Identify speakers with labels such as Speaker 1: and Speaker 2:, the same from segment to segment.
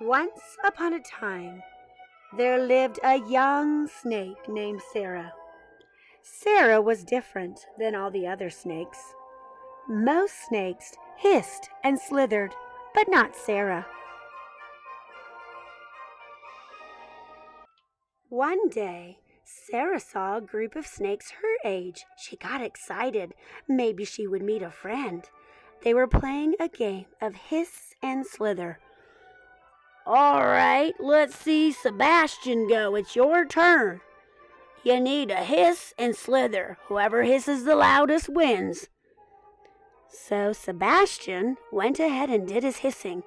Speaker 1: Once upon a time, there lived a young snake named Sarah. Sarah was different than all the other snakes. Most snakes hissed and slithered, but not Sarah. One day, Sarah saw a group of snakes her age. She got excited. Maybe she would meet a friend. They were playing a game of hiss and slither. All right, let's see Sebastian go. It's your turn. You need to hiss and slither. Whoever hisses the loudest wins. So Sebastian went ahead and did his hissing.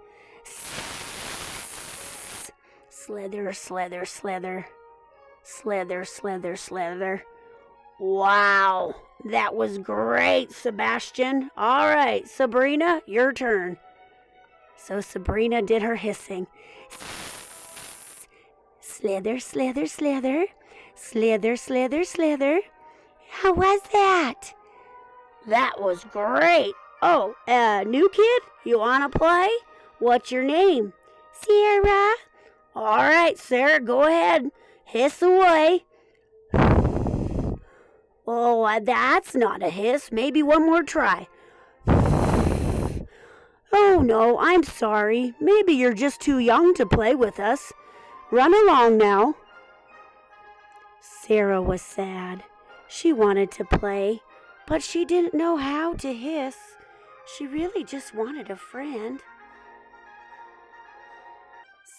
Speaker 1: Slither, slither, slither. Slither, slither, slither. Wow, that was great, Sebastian. All right, Sabrina, your turn. So Sabrina did her hissing. Slither, slither, slither. Slither, slither, slither. How was that? That was great. Oh, new kid, you want to play? What's your name? Sarah. All right, Sarah, go ahead. Hiss away. Oh, that's not a hiss. Maybe one more try. Oh, no, I'm sorry. Maybe you're just too young to play with us. Run along now. Sarah was sad. She wanted to play, but she didn't know how to hiss. She really just wanted a friend.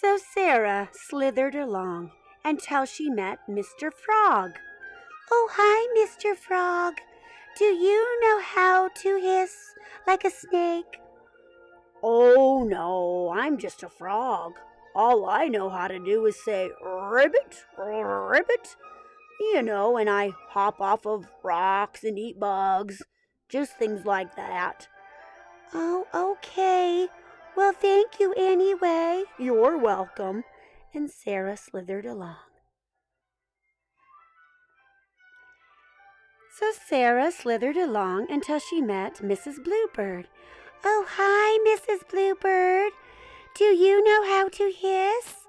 Speaker 1: So Sarah slithered along until she met Mr. Frog. Oh, hi, Mr. Frog. Do you know how to hiss like a snake? Oh, no, I'm just a frog. All I know how to do is say ribbit, ribbit. You know, and I hop off of rocks and eat bugs. Just things like that. Oh, okay. Well, thank you anyway. You're welcome. And Sarah slithered along. So Sarah slithered along until she met Mrs. Bluebird. Oh, hi, Mrs. Bluebird. Do you know how to hiss?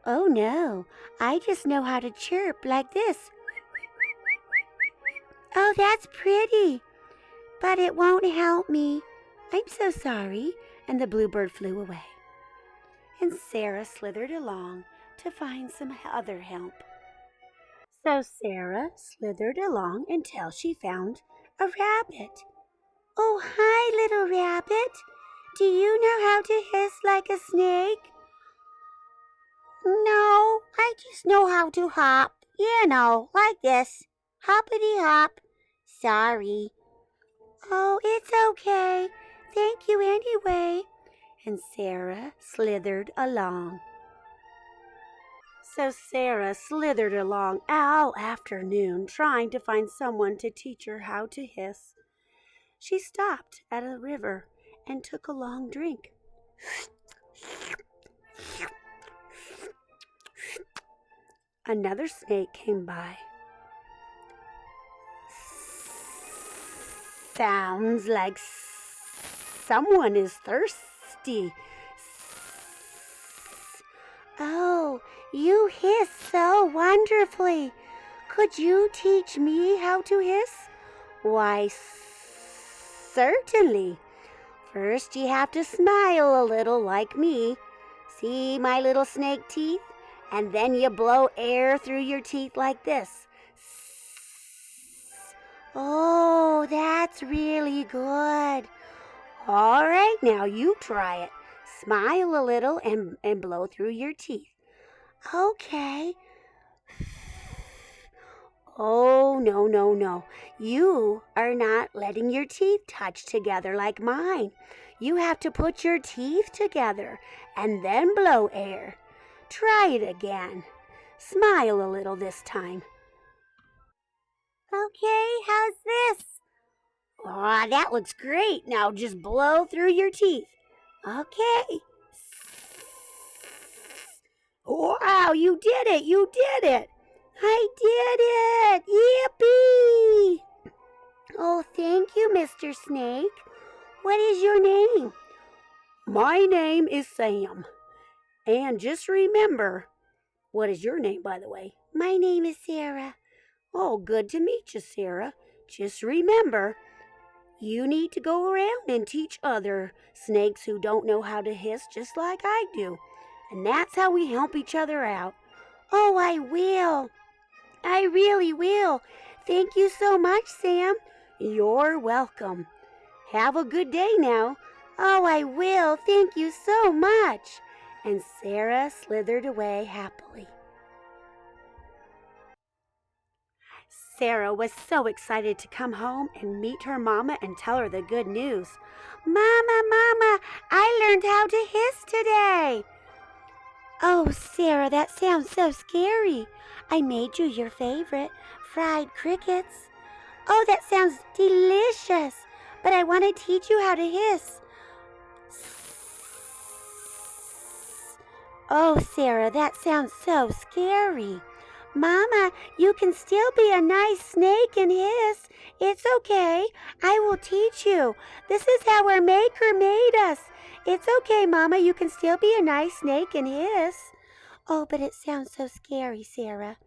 Speaker 1: Oh, no. I just know how to chirp like this. Oh, that's pretty. But it won't help me. I'm so sorry. And the bluebird flew away. And Sarah slithered along to find some other help. So Sarah slithered along until she found a rabbit. Oh, hi, little rabbit. Do you know how to hiss like a snake? No, I just know how to hop. You know, like this. Hoppity hop. Sorry. Oh, it's okay. Thank you anyway. And Sarah slithered along. So Sarah slithered along all afternoon trying to find someone to teach her how to hiss. She stopped at a river and took a long drink. Another snake came by. Sounds like someone is thirsty. Oh, you hiss so wonderfully. Could you teach me how to hiss? Why, certainly. First, you have to smile a little like me. See my little snake teeth? And then you blow air through your teeth like this. Oh, that's really good. All right, now you try it. Smile a little and blow through your teeth. Okay. Oh, no, no, no. You are not letting your teeth touch together like mine. You have to put your teeth together and then blow air. Try it again. Smile a little this time. Okay, how's this? Aw, that looks great. Now just blow through your teeth. Okay. Wow, you did it. You did it. I did it. Yippee. Oh, thank you, Mr. Snake. What is your name? My name is Sam. And just remember, what is your name, by the way? My name is Sarah. Oh, good to meet you, Sarah. Just remember, you need to go around and teach other snakes who don't know how to hiss just like I do. And that's how we help each other out. Oh, I will. I really will. Thank you so much, Sam. You're welcome. Have a good day now. Oh, I will. Thank you so much. And Sarah slithered away happily. Sarah was so excited to come home and meet her mama and tell her the good news. Mama, Mama, I learned how to hiss today. Oh, Sarah, that sounds so scary. I made you your favorite, fried crickets. Oh, that sounds delicious. But I want to teach you how to hiss. Oh, Sarah, that sounds so scary. Mama, you can still be a nice snake and hiss. It's okay. I will teach you. This is how our Maker made us. It's okay, Mama. You can still be a nice snake and hiss. Oh, but it sounds so scary, Sarah.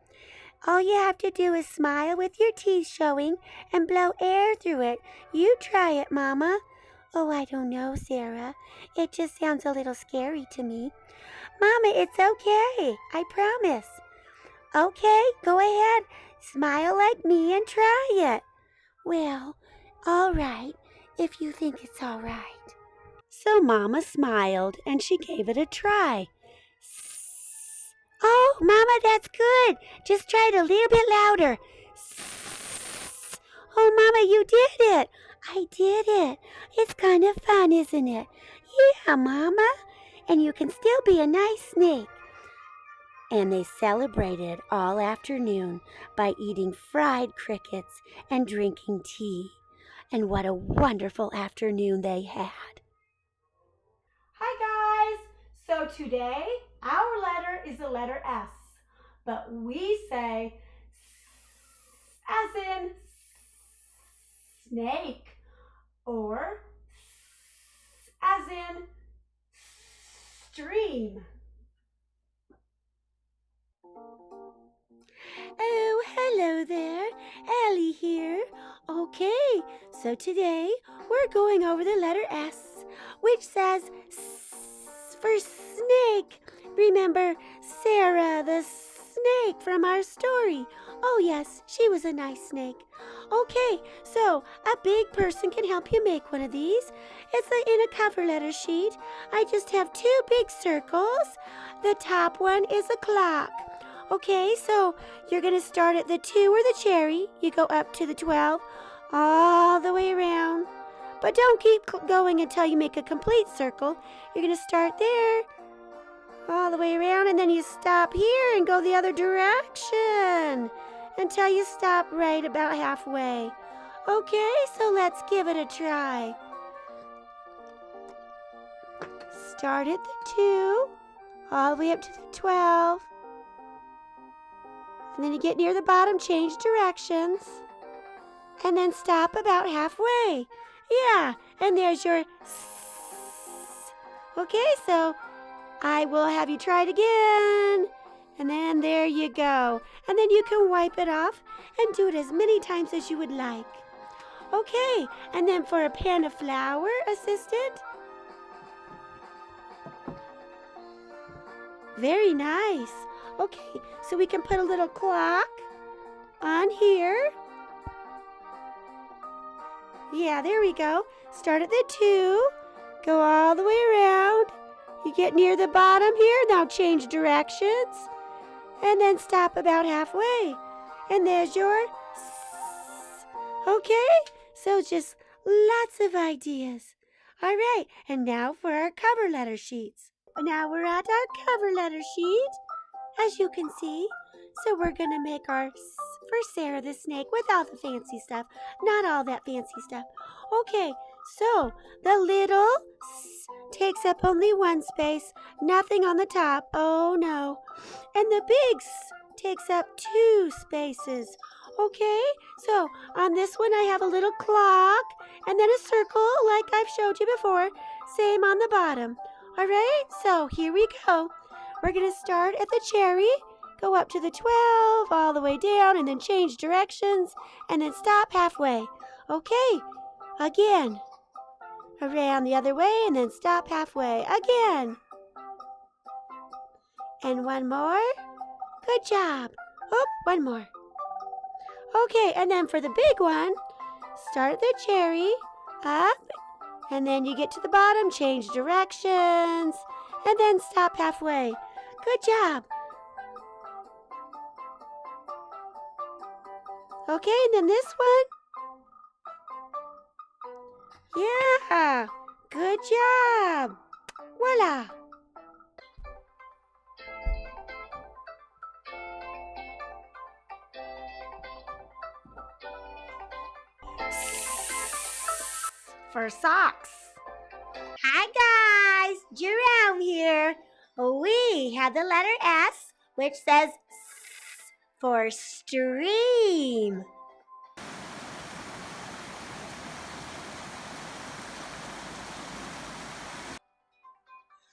Speaker 1: All you have to do is smile with your teeth showing and blow air through it. You try it, Mama. Oh, I don't know, Sarah. It just sounds a little scary to me. Mama, it's okay. I promise. Okay, go ahead. Smile like me and try it. Well, all right, if you think it's all right. So Mama smiled and she gave it a try. Oh, Mama, that's good. Just try it a little bit louder. Oh, Mama, you did it. I did it. It's kind of fun, isn't it? Yeah, Mama. And you can still be a nice snake. And they celebrated all afternoon by eating fried crickets and drinking tea. And what a wonderful afternoon they had. Hi, guys. So today, our letter is the letter S. But we say as in snake or as in stream. Oh, hello there. Ellie here. Okay, so today we're going over the letter S, which says S for snake. Remember Sarah the snake from our story? Oh yes, she was a nice snake. Okay, so a big person can help you make one of these. It's in a cover letter sheet. I just have two big circles. The top one is a clock. Okay, so you're going to start at the 2 or the cherry. You go up to the 12, all the way around. But don't keep going until you make a complete circle. You're going to start there, all the way around, and then you stop here and go the other direction until you stop right about halfway. Okay, so let's give it a try. Start at the 2, all the way up to the 12. And then you get near the bottom, change directions, and then stop about halfway. Yeah, and there's your S. Okay, so I will have you try it again. And then there you go. And then you can wipe it off and do it as many times as you would like. Okay, and then for a pan of flour, assistant. Very nice. Okay, so we can put a little clock on here. Yeah, there we go. Start at the 2, go all the way around. You get near the bottom here, now change directions, and then stop about halfway. And there's your S. Okay, so just lots of ideas. All right, and now for our cover letter sheets. Now we're at our cover letter sheet. As you can see, so we're going to make our S for Sarah the snake with all the fancy stuff, not all that fancy stuff. Okay, so the little S takes up only one space, nothing on the top, oh no. And the big S takes up 2 spaces. Okay, so on this one I have a little clock and then a circle like I've showed you before, same on the bottom. All right, so here we go. we're going to start at the cherry, go up to the 12, all the way down, and then change directions, and then stop halfway. Okay, again. Around the other way, and then stop halfway. Again. And one more. Good job. Oh, one more. Okay, and then for the big one, start at the cherry, up, and then you get to the bottom, change directions, and then stop halfway. Good job. Okay, and then this one. Yeah, good job. Voila. For socks. Hi guys, Jerome here. We have the letter S, which says S for stream.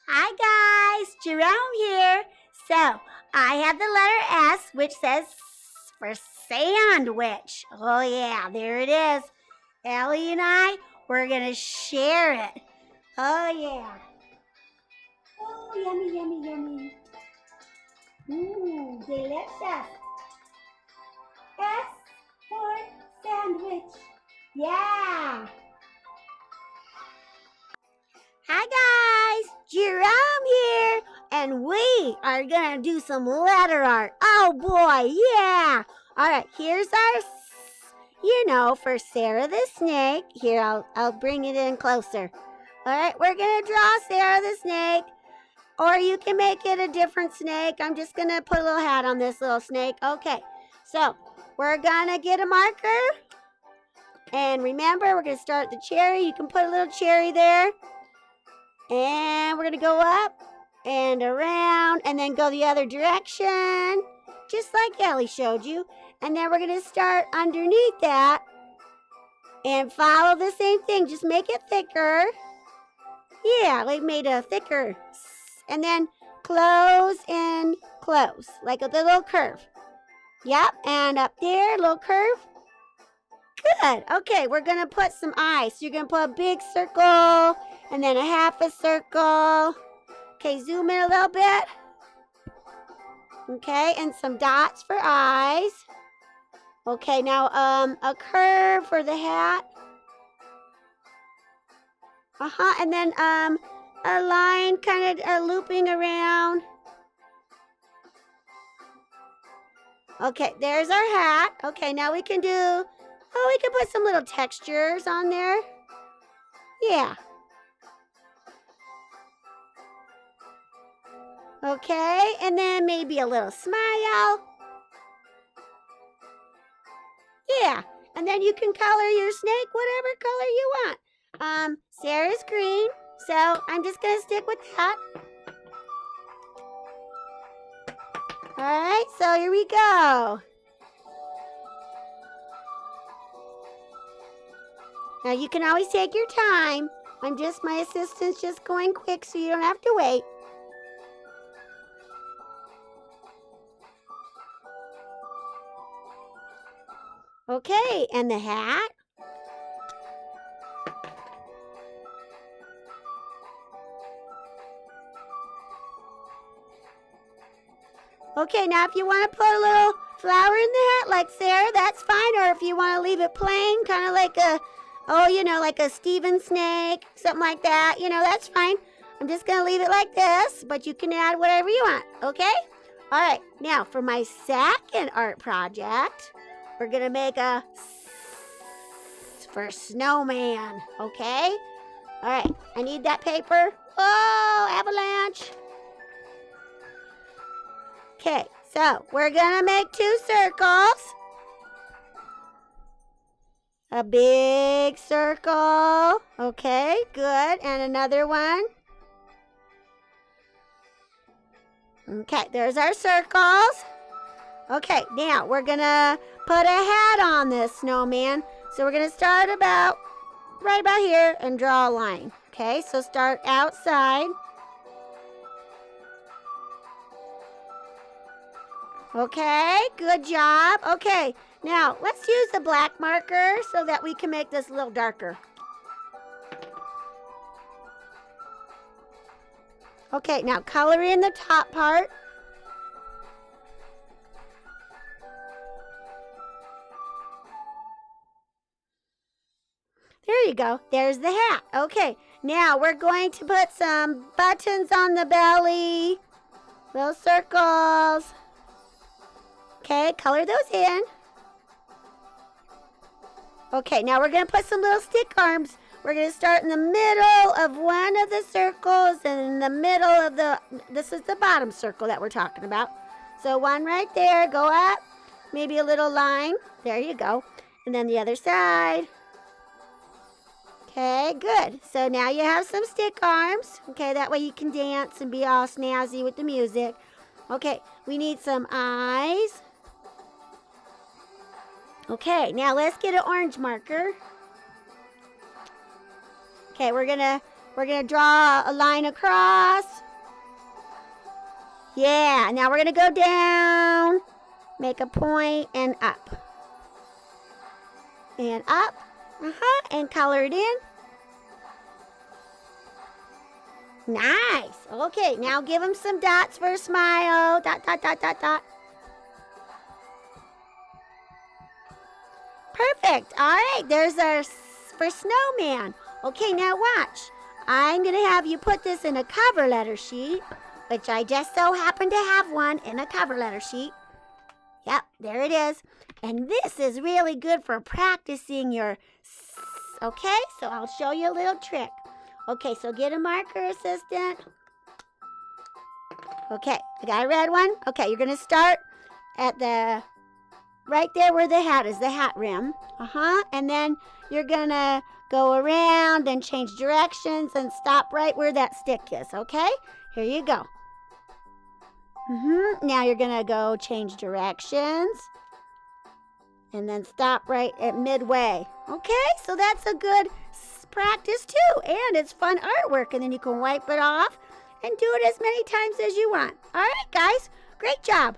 Speaker 1: Hi guys, Jerome here. So, I have the letter S, which says S for sandwich. Oh yeah, there it is. Ellie and I, we're going to share it. Oh yeah. Oh, yummy, yummy, yummy. Mmm, delicious. S for sandwich. Yeah. Hi guys, Jerome here, and we are going to do some letter art. Oh boy, yeah. All right, here's our S, you know, for Sarah the snake. Here, I'll bring it in closer. All right, we're going to draw Sarah the snake, or you can make it a different snake. I'm just going to put a little hat on this little snake. Okay, so we're going to get a marker, and remember, we're going to start the cherry. You can put a little cherry there. And we're going to go up and around and then go the other direction, just like Ellie showed you. And then we're going to start underneath that and follow the same thing. Just make it thicker. Yeah, like made a thicker. And then close and close, like a little curve. Yep, and up there, little curve. Good. Okay, we're going to put some eyes. So you're going to put a big circle and then a half a circle. Okay, zoom in a little bit. Okay, and some dots for eyes. Okay, now a curve for the hat. And then a line kind of looping around. Okay, there's our hat. Okay, now we can do... Oh, we can put some little textures on there. Yeah. Okay, and then maybe a little smile. Yeah, and then you can color your snake whatever color you want. Sarah's green, so I'm just going to stick with that. All right, so here we go. Now, you can always take your time. My assistant's just going quick so you don't have to wait. Okay, and the hat. Okay, now if you want to put a little flower in the hat like Sarah, that's fine. Or if you want to leave it plain, kind of like a... Oh, you know, like a Steven snake, something like that. You know, that's fine. I'm just going to leave it like this, but you can add whatever you want, okay? All right, now for my second art project, we're going to make a S for snowman, okay? All right, I need that paper. Oh, avalanche. Okay, so we're going to make 2 circles. A big circle. Okay, good. And another one. Okay, there's our circles. Okay, now we're going to put a hat on this snowman. So we're going to start right about here and draw a line. Okay, so start outside. Okay, good job. Okay, now let's use the black marker so that we can make this a little darker. Okay, now color in the top part. There you go. There's the hat. Okay, now we're going to put some buttons on the belly. Little circles. Okay, color those in. Okay, now we're going to put some little stick arms. We're going to start in the middle of one of the circles and in the middle of this is the bottom circle that we're talking about. So one right there, go up, maybe a little line. There you go. And then the other side. Okay, good. So now you have some stick arms. Okay, that way you can dance and be all snazzy with the music. Okay, we need some eyes. Okay, now let's get an orange marker. Okay, we're gonna draw a line across. Yeah, now we're gonna go down, make a point, and up. And up, and color it in. Nice. Okay, now give them some dots for a smile. Dot, dot, dot, dot, dot. Perfect. All right, there's our for snowman. Okay, now watch. I'm going to have you put this in a cover letter sheet, which I just so happen to have one in a cover letter sheet. Yep, there it is. And this is really good for practicing your S. Okay, so I'll show you a little trick. Okay, so get a marker, assistant. Okay, I got a red one. Okay, you're going to start at the right there where the hat is, the hat rim. And then you're going to go around and change directions and stop right where that stick is, okay? Here you go. Now you're going to go change directions and then stop right at midway. Okay, so that's a good practice too, and it's fun artwork, and then you can wipe it off and do it as many times as you want. All right, guys, great job.